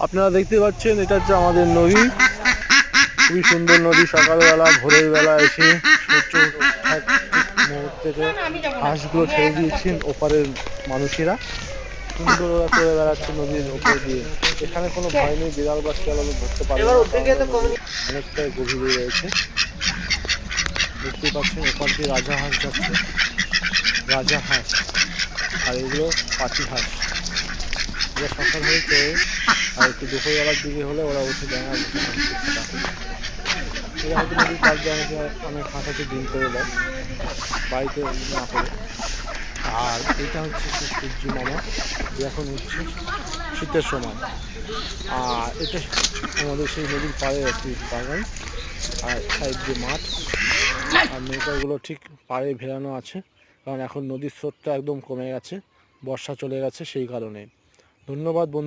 আপনারা দেখতে পাচ্ছেন এটা হচ্ছে আমাদের নদী, খুবই সুন্দর নদী। সকালবেলা ভোরের বেলা এসে সূর্য ওঠার ঠিক মুহূর্তে হাঁসগুলো ছেড়ে দিয়েছেন ওপারের মানুষেরা। সুন্দর ওরা চলে বেড়াচ্ছে নদীর উপর দিয়ে। এখানে কোনো ভয় নেই, বিড়াল বা শিয়াল ধরতে পারবে না, অনেকটাই গভীরে রয়েছে। দেখতে পাচ্ছেন ওপার দিয়ে রাজা হাঁস যাচ্ছে, রাজা হাঁস। আর এগুলো পাতি হাঁস। ওরা সকাল হয়ে চলে, আর একটু দুপুরবেলার দিকে হলে ওরা উঠে ডাঙা বসে থাকে। এরা হয়তো নদীর পাশ দিয়ে অনেক হাঁস আছে, ডিম করে দেয় বাড়িতে না করে। আর এটা হচ্ছে সেই সূর্য মামা, যে এখন উঠছে শীতের সময়। আর এটা আমাদের সেই নদীর পাড়ে একটি বাগান, আর সাইড দিয়ে মাঠ। আর নৌকাগুলো ঠিক পাড়ে ভেড়ানো আছে, কারণ এখন নদীর স্রোতটা একদম কমে গেছে, বর্ষা চলে গেছে সেই কারণে। ধন্যবাদ বন্ধু।